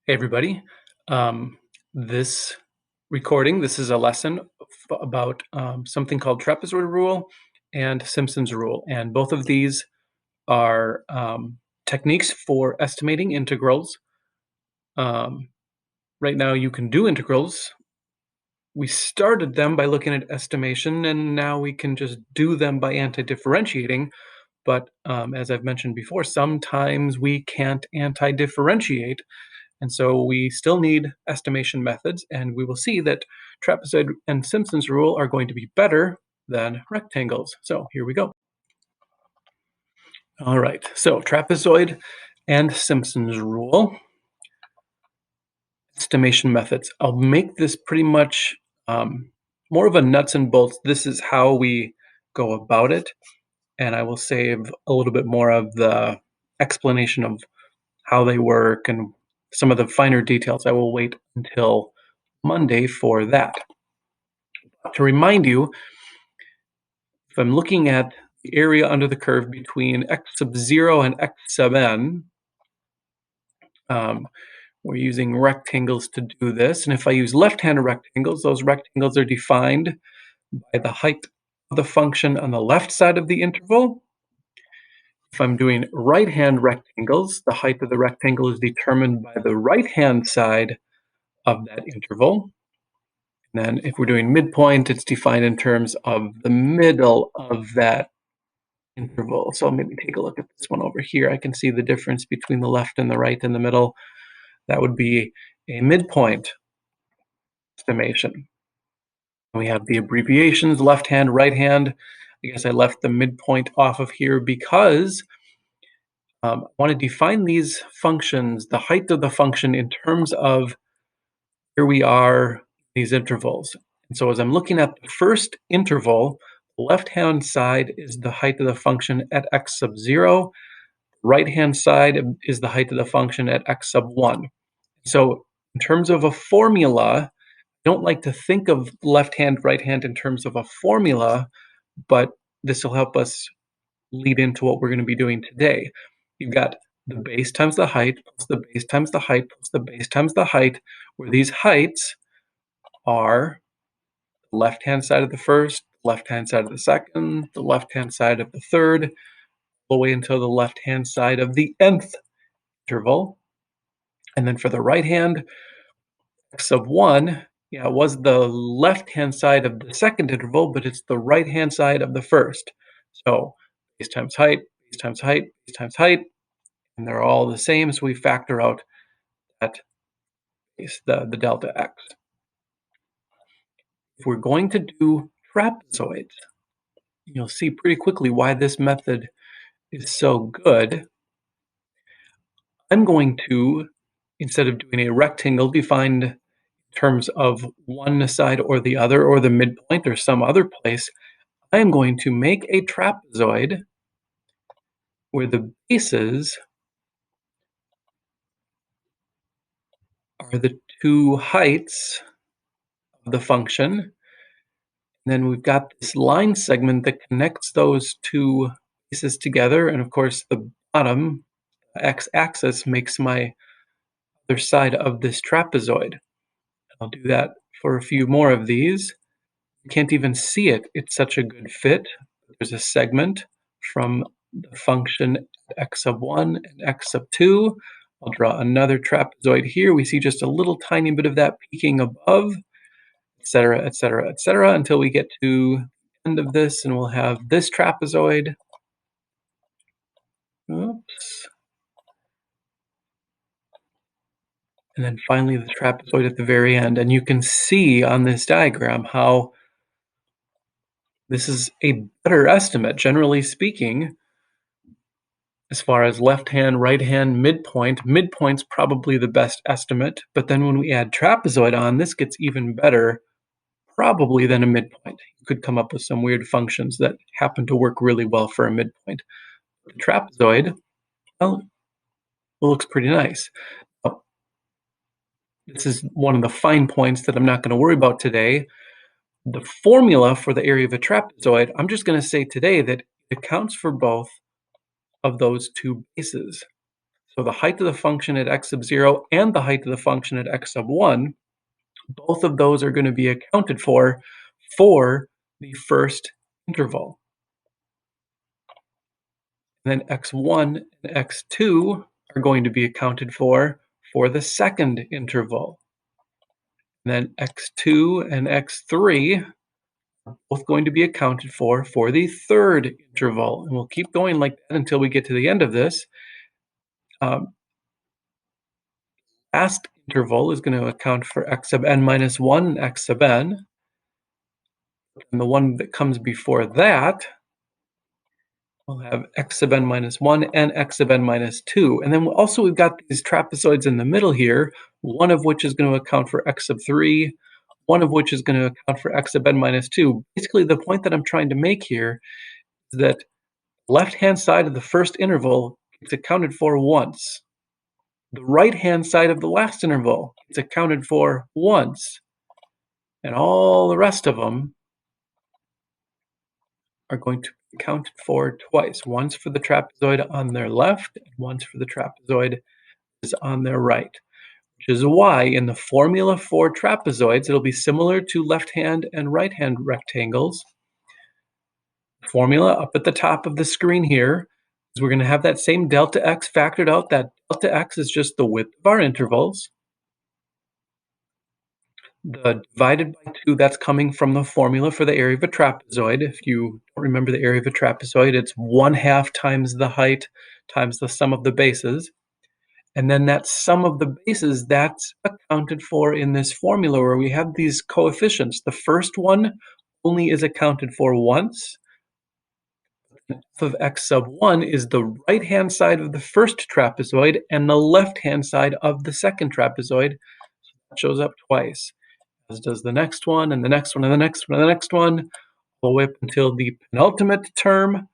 Hey everybody. This recording, this is a lesson about something called trapezoid rule and Simpson's rule. And both of these are techniques for estimating integrals. Right now you can do integrals. We started them by looking at estimation, and now we can just do them by anti-differentiating. But as I've mentioned before, sometimes we can't anti-differentiate. And so we still need estimation methods, and we will see that trapezoid and Simpson's rule are going to be better than rectangles. So here we go. All right, so trapezoid and Simpson's rule. Estimation methods. I'll make this pretty much more of a nuts and bolts. This is how we go about it, and I will save a little bit more of the explanation of how they work and some of the finer details. I will wait until Monday for that. To remind you, if I'm looking at the area under the curve between x sub 0 and x sub n, we're using rectangles to do this. And if I use left-handed rectangles, those rectangles are defined by the height of the function on the left side of the interval. If I'm doing right-hand rectangles, the height of the rectangle is determined by the right-hand side of that interval. And then if we're doing midpoint, it's defined in terms of the middle of that interval. So maybe take a look at this one over here. I can see the difference between the left and the right and the middle. That would be a midpoint estimation. We have the abbreviations, left hand, right hand. I guess I left the midpoint off of here because I want to define these functions, the height of the function in terms of here we are, these intervals. And so as I'm looking at the first interval, the left-hand side is the height of the function at x sub 0. Right-hand side is the height of the function at x sub 1. So in terms of a formula, I don't like to think of left-hand, right-hand in terms of a formula, but this will help us lead into what we're going to be doing today. You've got the base times the height, plus the base times the height, plus the base times the height, where these heights are the left-hand side of the first, left-hand side of the second, the left-hand side of the third, all the way until the left-hand side of the nth interval. And then for the right hand, x sub 1, it was the left-hand side of the second interval, but it's the right-hand side of the first. So base times height, base times height, base times height, and they're all the same, so we factor out that base, the delta x. If we're going to do trapezoids, you'll see pretty quickly why this method is so good. I'm going to, instead of doing a rectangle defined in terms of one side or the other, or the midpoint or some other place, I am going to make a trapezoid where the bases are the two heights of the function. And then we've got this line segment that connects those two bases together. And of course, the bottom x-axis makes my other side of this trapezoid. I'll do that for a few more of these. You can't even see it. It's such a good fit. There's a segment from the function x sub 1 and x sub 2. I'll draw another trapezoid here. We see just a little tiny bit of that peeking above, etc., etc., etc., until we get to the end of this, and we'll have this trapezoid. Oops. And then finally the trapezoid at the very end. And you can see on this diagram how this is a better estimate, generally speaking, as far as left hand, right hand, midpoint. Midpoint's probably the best estimate, but then when we add trapezoid on, this gets even better, probably than a midpoint. You could come up with some weird functions that happen to work really well for a midpoint. The trapezoid, well, it looks pretty nice. This is one of the fine points that I'm not going to worry about today. The formula for the area of a trapezoid, I'm just going to say today that it accounts for both of those two bases. So the height of the function at x sub 0 and the height of the function at x sub 1, both of those are going to be accounted for the first interval. And then x1 and x2 are going to be accounted for the second interval. And then x2 and x3 are both going to be accounted for the third interval. And we'll keep going like that until we get to the end of this. Last interval is going to account for x sub n minus 1 and x sub n. And the one that comes before that, we'll have x sub n minus 1 and x sub n minus 2. And then also we've got these trapezoids in the middle here, one of which is going to account for x sub 3, one of which is going to account for x sub n minus 2. Basically, the point that I'm trying to make here is that the left-hand side of the first interval is accounted for once. The right-hand side of the last interval is accounted for once. And all the rest of them are going to be accounted for twice. Once for the trapezoid on their left, and once for the trapezoid is on their right. Which is why in the formula for trapezoids, it'll be similar to left-hand and right-hand rectangles. Formula up at the top of the screen here is we're going to have that same delta x factored out. That delta x is just the width of our intervals. The divided by 2, that's coming from the formula for the area of a trapezoid. If you don't remember the area of a trapezoid, it's 1/2 times the height times the sum of the bases. And then that sum of the bases, that's accounted for in this formula where we have these coefficients. The first one only is accounted for once. F of x sub 1 is the right-hand side of the first trapezoid and the left-hand side of the second trapezoid. So that shows up twice, as does the next one, and the next one, and the next one, and the next one, all the way up until the penultimate term. And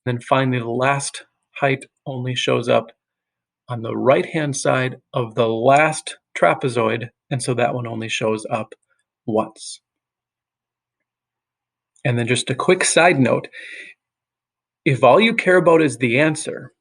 then finally, the last height only shows up on the right-hand side of the last trapezoid, and so that one only shows up once. And then just a quick side note, if all you care about is the answer,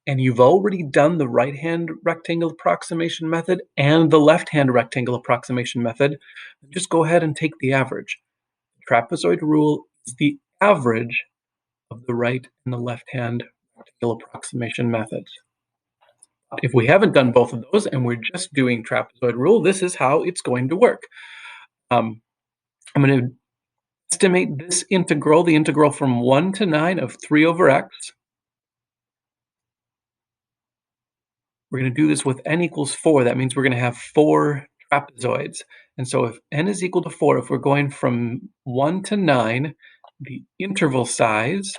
and you've already done the right-hand rectangle approximation method and the left-hand rectangle approximation method, just go ahead and take the average. The trapezoid rule is the average of the right and the left-hand rectangle approximation methods. If we haven't done both of those and we're just doing trapezoid rule, this is how it's going to work. I'm going to estimate this integral, the integral from 1 to 9 of 3 over x. We're going to do this with n equals 4. That means we're going to have 4 trapezoids. And so if n is equal to 4, if we're going from 1 to 9, the interval size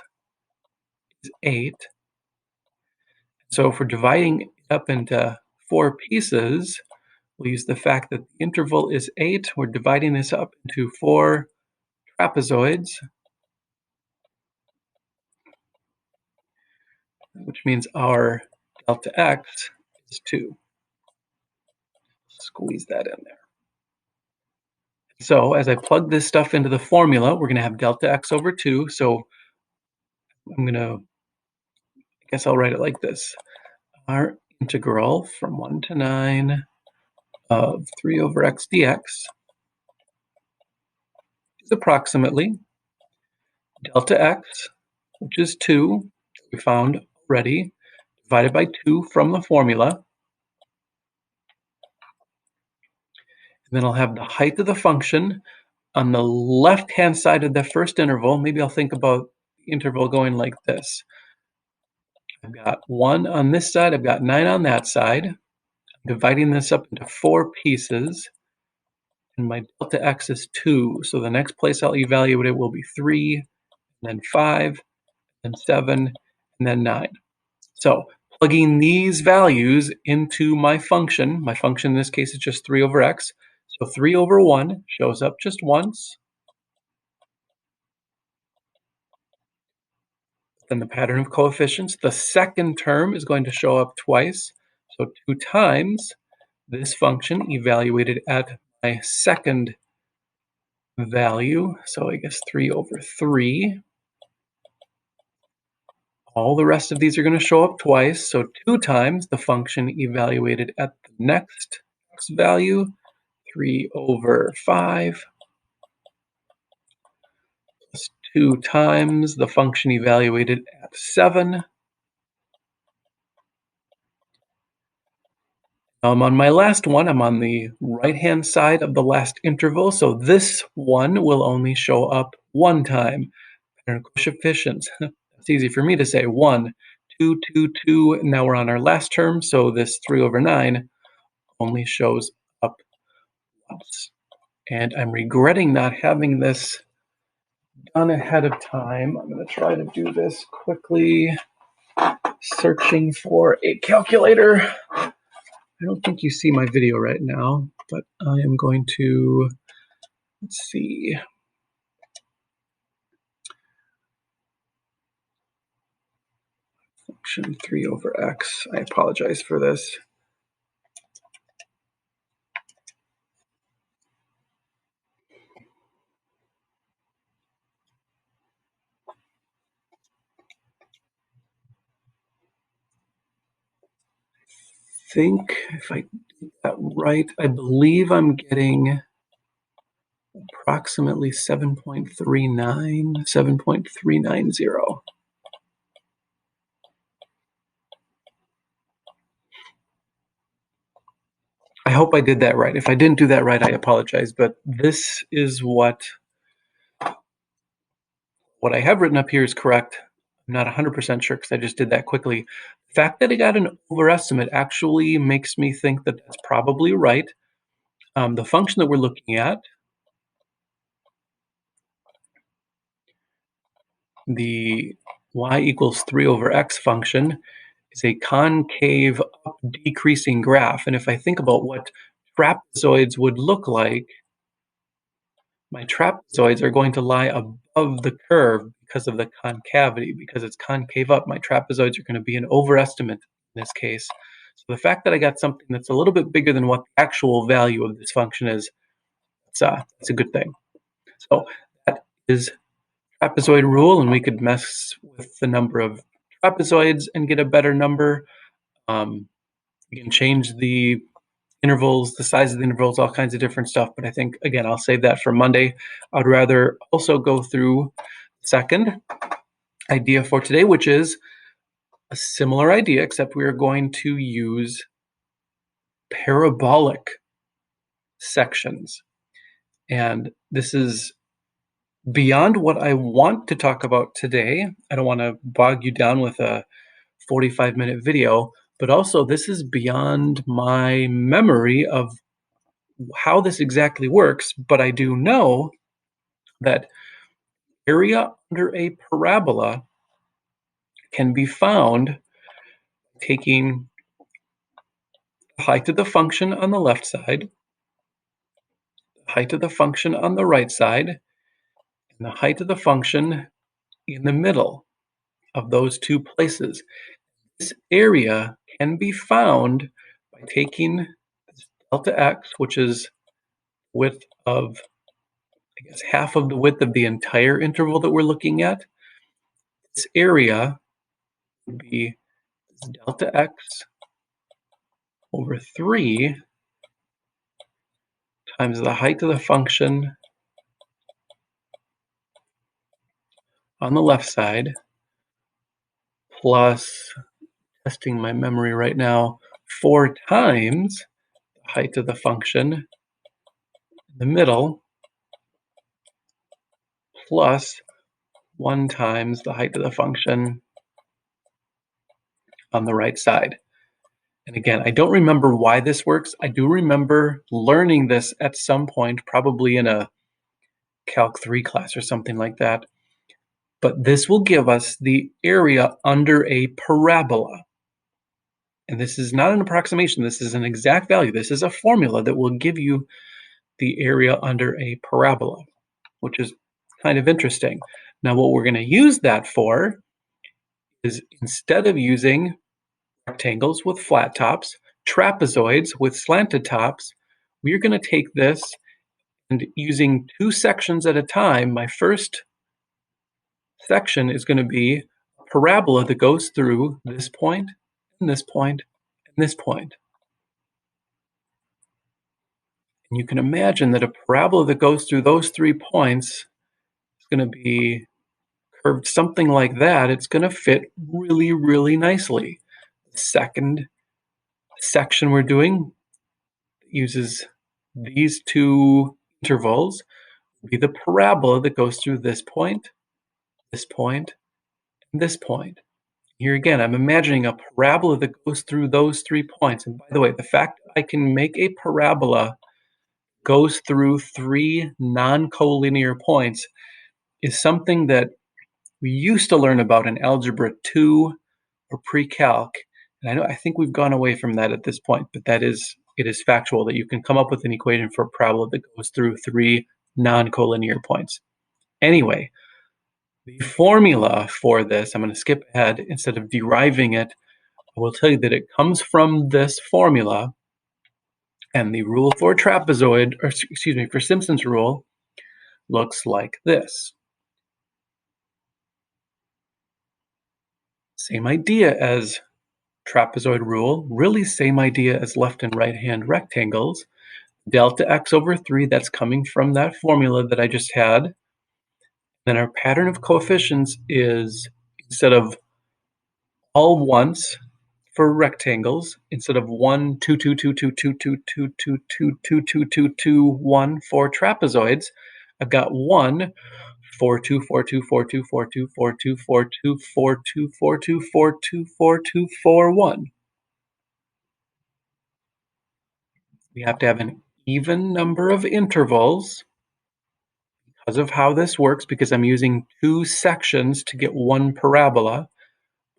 is 8. So if we're dividing it up into 4 pieces, we'll use the fact that the interval is 8. We're dividing this up into 4 trapezoids, which means our delta x is 2. Squeeze that in there. So as I plug this stuff into the formula, we're going to have delta x over 2. So I guess I'll write it like this. Our integral from 1 to 9 of 3 over x dx is approximately delta x, which is 2, we found already, divided by 2 from the formula. And then I'll have the height of the function on the left-hand side of the first interval. Maybe I'll think about the interval going like this. I've got 1 on this side, I've got 9 on that side. I'm dividing this up into 4 pieces, and my delta x is 2. So the next place I'll evaluate it will be 3, and then 5, and 7, and then 9. So plugging these values into my function in this case is just 3 over x. So 3 over 1 shows up just once. Then the pattern of coefficients, the second term is going to show up twice. So 2 times this function evaluated at my second value. So I guess 3 over 3. All the rest of these are going to show up twice, so 2 times the function evaluated at the next x value, 3 over 5, plus 2 times the function evaluated at 7. I'm on my last one. I'm on the right-hand side of the last interval, so this one will only show up 1 time. Pattern of coefficients. It's easy for me to say. 1, 2, 2, 2. Now we're on our last term, so this 3 over 9 only shows up once. And I'm regretting not having this done ahead of time. I'm going to try to do this quickly, searching for a calculator. I don't think you see my video right now, but I am going to, let's see. Function 3 over x. I apologize for this. I think if I did that right, I believe I'm getting approximately 7.39, 7.390. I hope I did that right. If I didn't do that right, I apologize, but this is what I have written up here is correct. I'm not 100% sure because I just did that quickly. The fact that I got an overestimate actually makes me think that that's probably right. The function that we're looking at, the y equals 3 over x function, is a concave up decreasing graph. And if I think about what trapezoids would look like, my trapezoids are going to lie above the curve because of the concavity. Because it's concave up, my trapezoids are going to be an overestimate in this case. So the fact that I got something that's a little bit bigger than what the actual value of this function is, it's a good thing. So that is trapezoid rule, and we could mess with the number of trapezoids and get a better number. We can change the intervals, the size of the intervals, all kinds of different stuff. But I think, again, I'll save that for Monday. I'd rather also go through the second idea for today, which is a similar idea, except we are going to use parabolic sections. And this is beyond what I want to talk about today. I don't want to bog you down with a 45-minute video, but also this is beyond my memory of how this exactly works. But I do know that area under a parabola can be found taking the height of the function on the left side, the height of the function on the right side, and the height of the function in the middle of those two places. This area can be found by taking delta x, which is width of, I guess, half of the width of the entire interval that we're looking at. This area would be delta x over 3 times the height of the function on the left side, plus, testing my memory right now, 4 times the height of the function in the middle, plus 1 times the height of the function on the right side. And again, I don't remember why this works. I do remember learning this at some point, probably in a Calc 3 class or something like that. But this will give us the area under a parabola. And this is not an approximation. This is an exact value. This is a formula that will give you the area under a parabola, which is kind of interesting. Now, what we're going to use that for is, instead of using rectangles with flat tops, trapezoids with slanted tops, we're going to take this and, using 2 sections at a time, my first section is going to be a parabola that goes through this point, and this point, and this point. And you can imagine that a parabola that goes through those 3 points is going to be curved something like that. It's going to fit really, really nicely. The second section we're doing uses these 2 intervals, will be the parabola that goes through this point, and this point. Here again, I'm imagining a parabola that goes through those 3 points. And by the way, the fact that I can make a parabola goes through 3 non-collinear points is something that we used to learn about in Algebra 2 or pre-calc. And I think we've gone away from that at this point, but it is factual that you can come up with an equation for a parabola that goes through 3 non-collinear points. Anyway, the formula for this, I'm going to skip ahead. Instead of deriving it, I will tell you that it comes from this formula, and the rule for trapezoid, or excuse me, for Simpson's rule, looks like this. Same idea as trapezoid rule, really same idea as left and right hand rectangles. Delta x over 3, that's coming from that formula that I just had. Then our pattern of coefficients is, instead of all ones for rectangles, instead of 1, 2, 2, 2, 2, 2, 2, 2, 2, 2, 2, 2, 2, 2, 1 for trapezoids, I've got 1, 4, 2, 4, 2, 4, 2, 4, 2, 4, 2, 4, 2, 4, 2, 4, 2, 4, 2, 4, 2, 4, 1. We have to have an even number of intervals because of how this works, because I'm using 2 sections to get 1 parabola.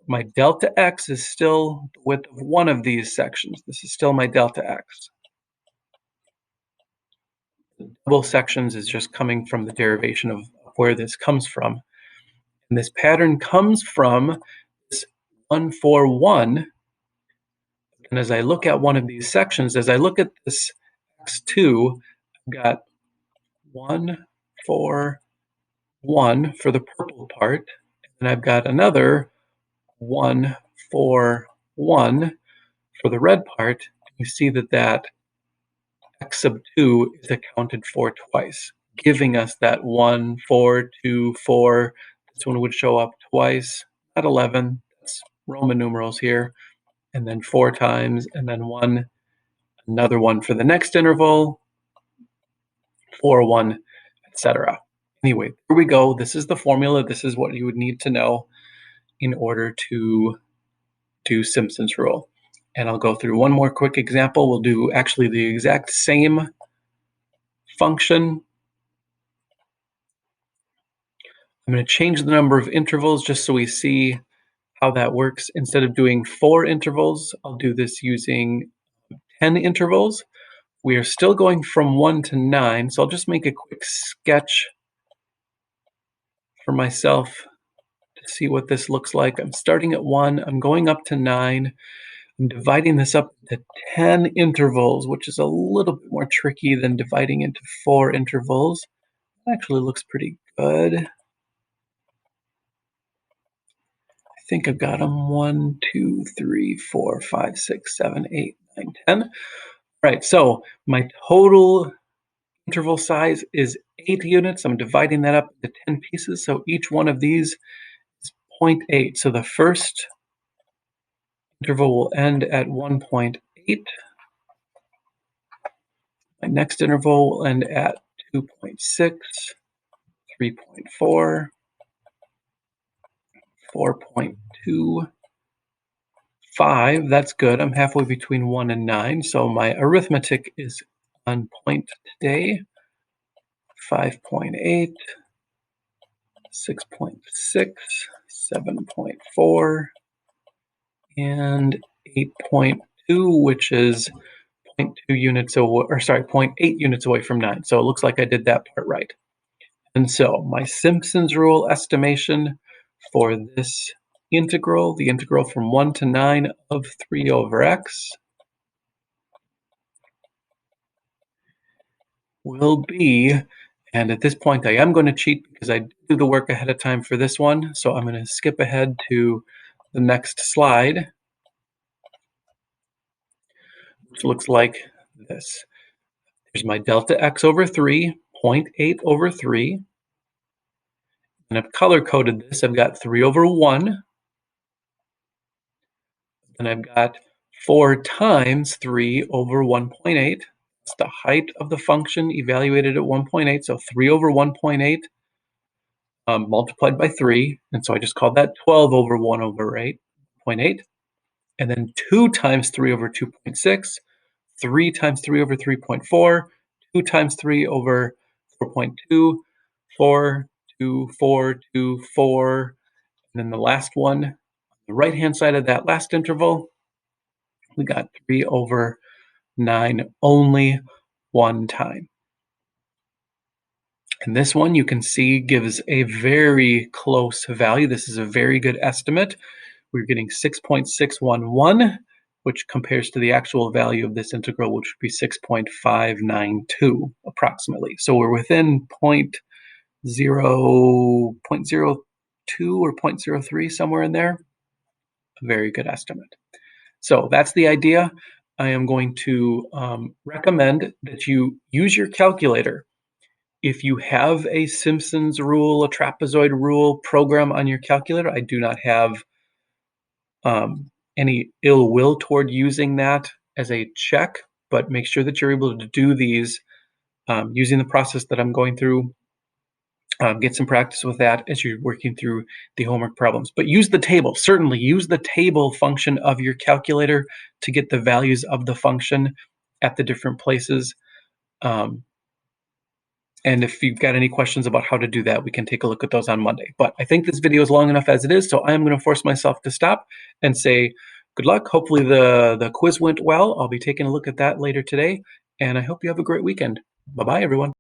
My delta x is still the width of one of these sections. This is still my delta x. Double sections is just coming from the derivation of where this comes from. And this pattern comes from this 1, 4, 1. And as I look at one of these sections, as I look at this x2, I've got 1, 4, 1 for the purple part, and I've got another 1, 4, 1 for the red part. You see that that x sub 2 is accounted for twice, giving us that 1, 4, 2, 4. This one would show up twice, not 11. That's Roman numerals here. And then 4 times, and then 1, another 1 for the next interval, 4, 1, etc. Anyway, here we go. This is the formula. This is what you would need to know in order to do Simpson's rule. And I'll go through one more quick example. We'll do actually the exact same function. I'm going to change the number of intervals just so we see how that works. Instead of doing 4 intervals, I'll do this using 10 intervals. We are still going from 1 to 9, so I'll just make a quick sketch for myself to see what this looks like. I'm starting at 1, I'm going up to 9. I'm dividing this up into 10 intervals, which is a little bit more tricky than dividing into 4 intervals. It actually looks pretty good. I think I've got them 1, 2, 3, 4, 5, 6, 7, 8, 9, 10. All right, so my total interval size is 8 units. I'm dividing that up into 10 pieces, so each one of these is 0.8. So the first interval will end at 1.8. My next interval will end at 2.6, 3.4, 4.2, 5. That's good. I'm halfway between 1 and 9, so my arithmetic is on point today. 5.8, 6.6, 7.4, and 8.2, which is 0.2 units away, or sorry, 0.8 units away from 9. So it looks like I did that part right. And so my Simpson's rule estimation for this integral, the integral from 1 to 9 of 3 over x, will be, And at this point, I am going to cheat because I do the work ahead of time for this one. So I'm going to skip ahead to the next slide, which looks like this. Here's my delta x over 3, 0.8 over 3. And I've color-coded this. I've got 3 over 1. And I've got 4 times 3 over 1.8. It's the height of the function evaluated at 1.8. So 3 over 1.8 multiplied by 3. And so I just called that 12 over 1 over 8.8. And then 2 times 3 over 2.6. 3 times 3 over 3.4. 2 times 3 over 4.2. 4, 2, 4, 2, 4. And then the last one, on the right-hand side of that last interval, we got 3 over 9 only one time. And this one you can see gives a very close value. This is a very good estimate. We're getting 6.611, which compares to the actual value of this integral, which would be 6.592 approximately. So we're within 0.02 or 0.03, somewhere in there. A very good estimate. So that's the idea. I am going to recommend that you use your calculator. If you have a Simpson's rule, a trapezoid rule program on your calculator, I do not have any ill will toward using that as a check, but make sure that you're able to do these using the process that I'm going through. Get some practice with that as you're working through the homework problems. But use the table. Certainly use the table function of your calculator to get the values of the function at the different places. And if you've got any questions about how to do that, we can take a look at those on Monday. But I think this video is long enough as it is, so I'm going to force myself to stop and say good luck. Hopefully the quiz went well. I'll be taking a look at that later today, and I hope you have a great weekend. Bye-bye, everyone.